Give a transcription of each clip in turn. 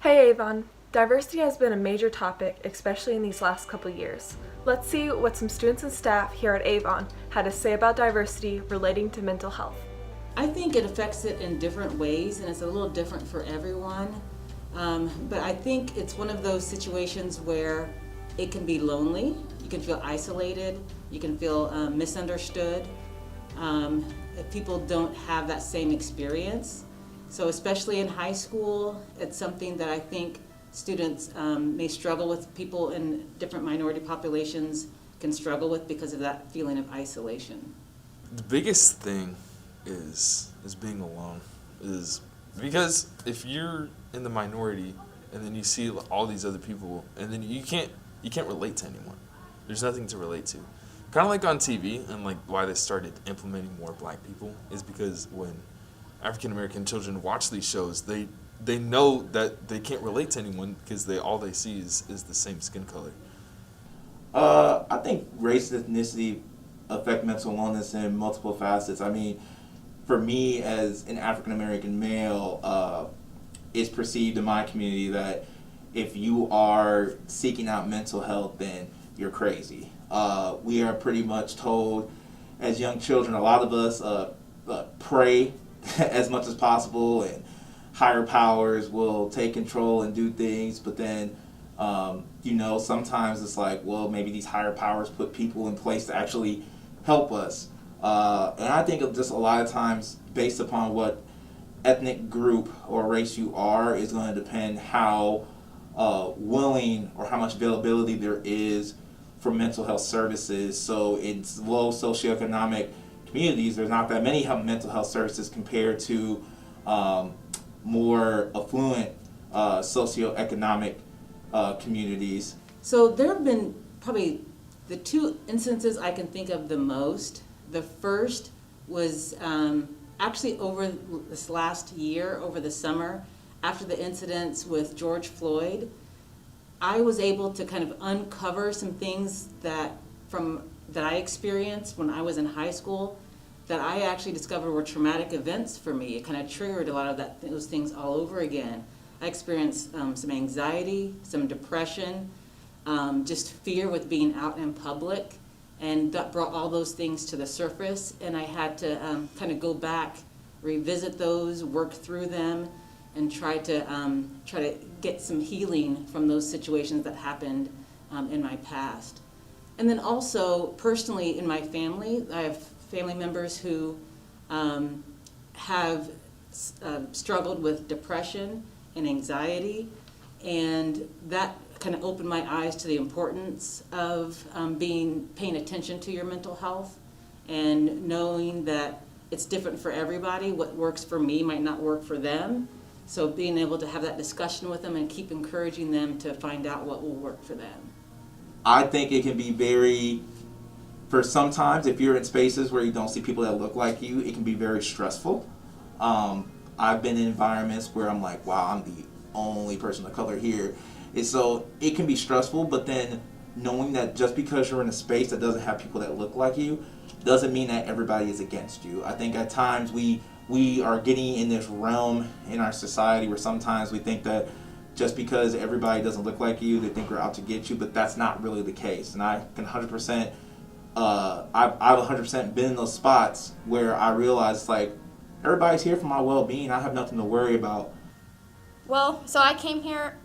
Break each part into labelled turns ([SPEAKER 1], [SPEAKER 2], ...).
[SPEAKER 1] Hi Avon. Diversity has been a major topic, especially in these last couple years. Let's see what some students and staff here at Avon had to say about diversity relating to mental health.
[SPEAKER 2] I think it affects it in different ways, and it's a little different for everyone. But I think it's one of those situations where it can be lonely, you can feel isolated, you can feel misunderstood. If people don't have that same experience. So especially in high school, it's something that I think students may struggle with. People in different minority populations can struggle with because of that feeling of isolation.
[SPEAKER 3] The biggest thing is being alone. Is because if you're in the minority and then you see all these other people and then you can't relate to anyone. There's nothing to relate to. Kind of like on TV, and like why they started implementing more black people is because when African American children watch these shows, they know that they can't relate to anyone because all they see is the same skin color.
[SPEAKER 4] I think race and ethnicity affect mental wellness in multiple facets. I mean, for me as an African American male, it's perceived in my community that if you are seeking out mental health, then you're crazy. We are pretty much told as young children, a lot of us pray as much as possible, and higher powers will take control and do things, but then sometimes it's like, well, maybe these higher powers put people in place to actually help us. And I think of just a lot of times based upon what ethnic group or race you are is going to depend how willing or how much availability there is for mental health services. So in low socioeconomic communities, there's not that many mental health services compared to more affluent socioeconomic communities.
[SPEAKER 2] So there have been probably the two instances I can think of the most. The first was actually over this last year, over the summer, after the incidents with George Floyd. I was able to kind of uncover some things that I experienced when I was in high school that I actually discovered were traumatic events for me. It kind of triggered a lot of those things all over again. I experienced some anxiety, some depression, just fear with being out in public, and that brought all those things to the surface, and I had to kind of go back, revisit those, work through them, and try to get some healing from those situations that happened in my past. And then also, personally, in my family, I have family members who have struggled with depression and anxiety, and that kind of opened my eyes to the importance of paying attention to your mental health and knowing that it's different for everybody. What works for me might not work for them. So being able to have that discussion with them and keep encouraging them to find out what will work for them.
[SPEAKER 4] I think it can be for sometimes if you're in spaces where you don't see people that look like you, it can be very stressful. I've been in environments where I'm like, wow, I'm the only person of color here. And so it can be stressful, but then knowing that just because you're in a space that doesn't have people that look like you doesn't mean that everybody is against you. I think at times we are getting in this realm in our society where sometimes we think that just because everybody doesn't look like you, they think we're out to get you, but that's not really the case. And I can 100%, I've 100% been in those spots where I realize like everybody's here for my well-being. I have nothing to worry about.
[SPEAKER 5] Well, so I came here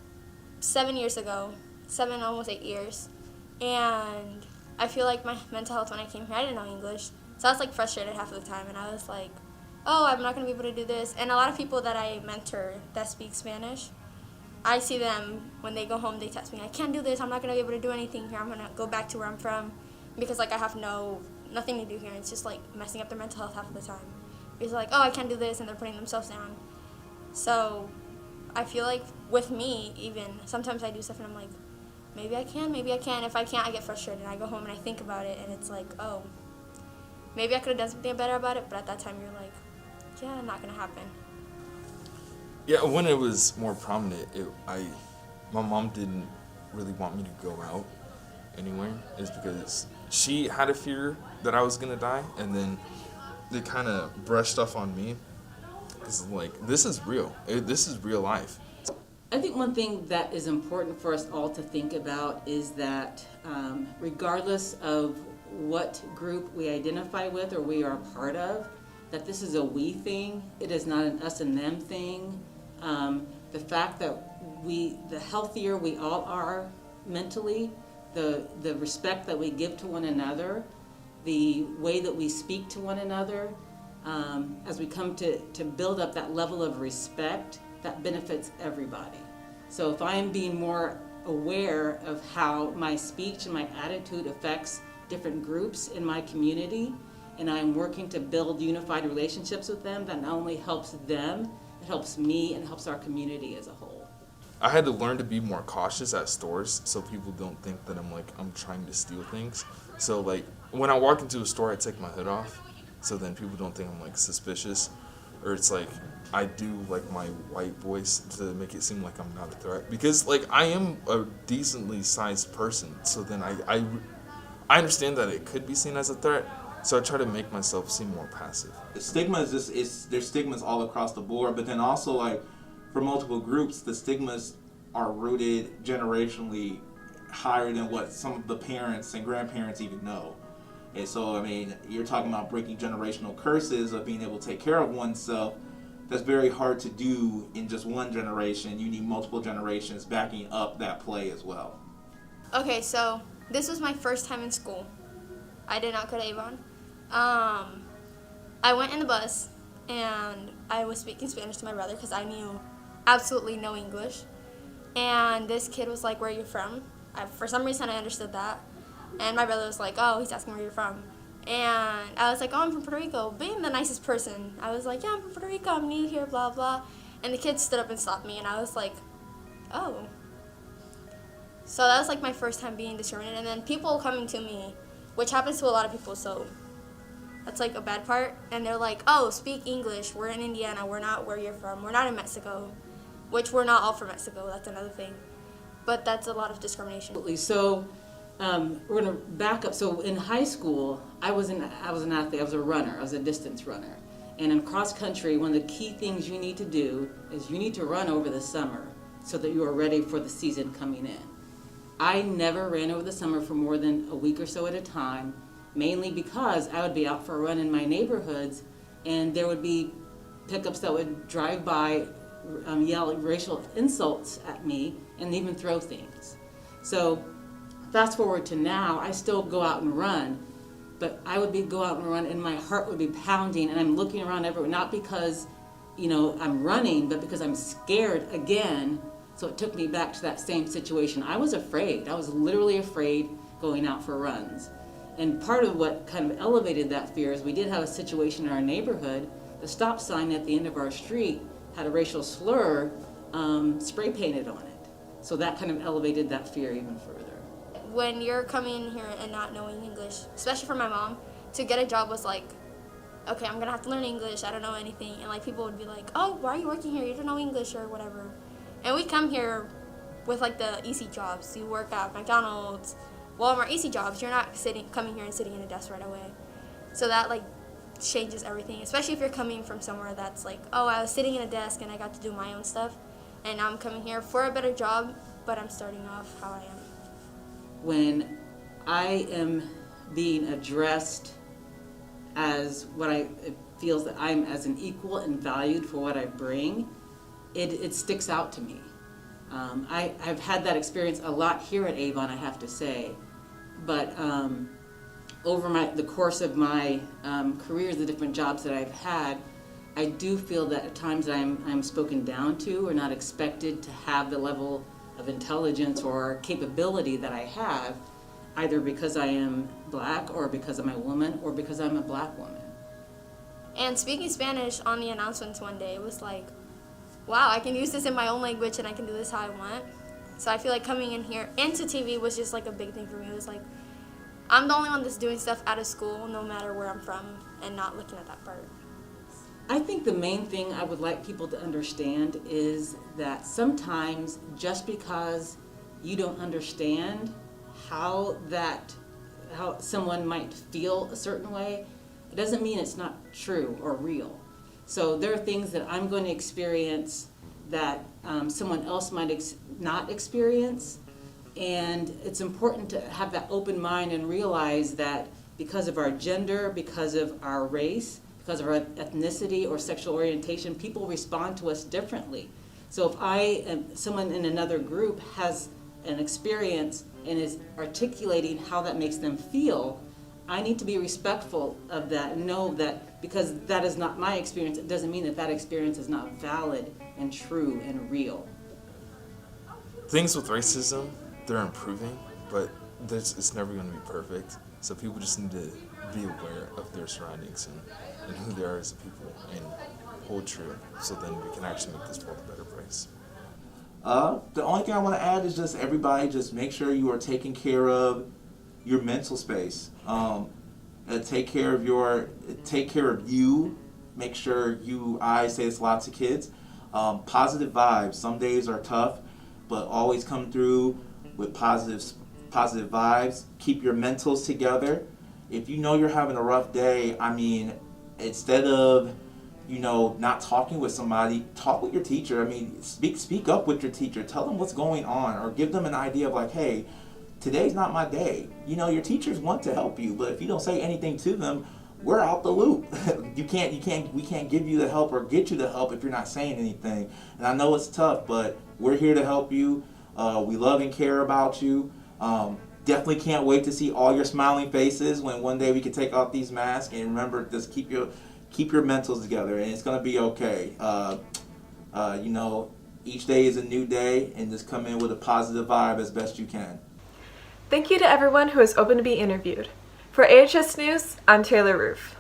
[SPEAKER 5] 7 years ago, almost 8 years, and I feel like my mental health when I came here, I didn't know English, so I was like frustrated half of the time, and I was like, oh, I'm not going to be able to do this. And a lot of people that I mentor that speak Spanish, I see them when they go home, they text me, I can't do this, I'm not going to be able to do anything here, I'm going to go back to where I'm from, because like I have nothing to do here, and it's just like messing up their mental health half of the time. It's like, oh, I can't do this, and they're putting themselves down. So I feel like with me, even, sometimes I do stuff and I'm like, maybe I can. If I can't, I get frustrated, and I go home and I think about it, and it's like, oh, maybe I could have done something better about it, but at that time you're like, yeah, not going to happen.
[SPEAKER 3] Yeah, when it was more prominent, my mom didn't really want me to go out anywhere. Is because she had a fear that I was gonna die, and then they kind of brushed off on me. It's like, this is real. This is real life.
[SPEAKER 2] I think one thing that is important for us all to think about is that regardless of what group we identify with or we are a part of, that this is a we thing. It is not an us and them thing. The fact that the healthier we all are mentally, the respect that we give to one another, the way that we speak to one another, as we come to build up that level of respect, that benefits everybody. So if I am being more aware of how my speech and my attitude affects different groups in my community, and I'm working to build unified relationships with them, that not only helps them, it helps me and helps our community as a whole.
[SPEAKER 3] I had to learn to be more cautious at stores so people don't think that I'm trying to steal things. So like when I walk into a store, I take my hood off so then people don't think I'm like suspicious, or it's like I do like my white voice to make it seem like I'm not a threat, because like I am a decently sized person, so then I understand that it could be seen as a threat, so I try to make myself seem more passive.
[SPEAKER 4] The stigma is just, there's stigmas all across the board, but then also like for multiple groups, the stigmas are rooted generationally higher than what some of the parents and grandparents even know. And so, I mean, you're talking about breaking generational curses of being able to take care of oneself. That's very hard to do in just one generation. You need multiple generations backing up that play as well.
[SPEAKER 5] Okay, so this was my first time in school. I did not go to Avon. I went in the bus, and I was speaking Spanish to my brother because I knew absolutely no English. And this kid was like, "Where are you from?" For some reason, I understood that. And my brother was like, "Oh, he's asking where you're from." And I was like, "Oh, I'm from Puerto Rico." Being the nicest person, I was like, "Yeah, I'm from Puerto Rico. I'm new here, blah, blah." And the kid stood up and stopped me, and I was like, "Oh." So that was like my first time being discriminated. And then people coming to me, which happens to a lot of people, so that's like a bad part. And they're like, "Oh, speak English. We're in Indiana. We're not where you're from. We're not in Mexico," which we're not all from Mexico. That's another thing. But that's a lot of discrimination.
[SPEAKER 2] Absolutely. So we're going to back up. So in high school, I was an athlete. I was a runner. I was a distance runner. And in cross country, one of the key things you need to do is you need to run over the summer so that you are ready for the season coming in. I never ran over the summer for more than a week or so at a time, mainly because I would be out for a run in my neighborhoods, and there would be pickups that would drive by, yell racial insults at me, and even throw things. So fast forward to now, I still go out and run, but I would go out and run, and my heart would be pounding, and I'm looking around everywhere, not because, I'm running, but because I'm scared again. So it took me back to that same situation. I was afraid. I was literally afraid going out for runs. And part of what kind of elevated that fear is we did have a situation in our neighborhood. The stop sign at the end of our street had a racial slur spray painted on it. So that kind of elevated that fear even further.
[SPEAKER 5] When you're coming in here and not knowing English, especially for my mom, to get a job was like, okay, I'm gonna have to learn English. I don't know anything. And like people would be like, "Oh, why are you working here? You don't know English," or whatever. And we come here with like the easy jobs. You work at McDonald's, Walmart, easy jobs. You're not coming here and sitting in a desk right away. So that like changes everything, especially if you're coming from somewhere that's like, "Oh, I was sitting in a desk and I got to do my own stuff, and now I'm coming here for a better job, but I'm starting off how I am."
[SPEAKER 2] When I am being addressed as it feels that I'm as an equal and valued for what I bring, it sticks out to me. I've had that experience a lot here at Avon, I have to say, but over the course of my career, the different jobs that I've had, I do feel that at times I'm spoken down to or not expected to have the level of intelligence or capability that I have, either because I am black or because I'm a woman or because I'm a black woman.
[SPEAKER 5] And speaking Spanish on the announcements one day, it was like, wow, I can use this in my own language and I can do this how I want. So I feel like coming in here into TV was just like a big thing for me. It was like, I'm the only one that's doing stuff out of school no matter where I'm from and not looking at that part.
[SPEAKER 2] I think the main thing I would like people to understand is that sometimes just because you don't understand how someone might feel a certain way, it doesn't mean it's not true or real. So there are things that I'm going to experience that someone else might not experience. And it's important to have that open mind and realize that because of our gender, because of our race, because of our ethnicity or sexual orientation, people respond to us differently. So if someone in another group has an experience and is articulating how that makes them feel, I need to be respectful of that and know that because that is not my experience, it doesn't mean that that experience is not valid and true and real.
[SPEAKER 3] Things with racism, they're improving, but it's never going to be perfect. So people just need to be aware of their surroundings and who they are as a people and hold true, so then we can actually make this world a better place.
[SPEAKER 4] The only thing I want to add is just everybody just make sure you are taking care of your mental space. Take care of you. Make sure I say this a lot to kids. Positive vibes. Some days are tough, but always come through with positive vibes. Keep your mentals together. If you know you're having a rough day, I mean, instead of not talking with somebody, talk with your teacher. I mean, speak up with your teacher. Tell them what's going on, or give them an idea of like, hey, today's not my day. Your teachers want to help you, but if you don't say anything to them, we're out the loop. We can't give you the help or get you the help if you're not saying anything. And I know it's tough, but we're here to help you. We love and care about you. Definitely can't wait to see all your smiling faces when one day we can take off these masks. And remember, just keep your mentals together, and it's gonna be okay. Each day is a new day, and just come in with a positive vibe as best you can.
[SPEAKER 1] Thank you to everyone who was open to be interviewed. For AHS News, I'm Taylor Roof.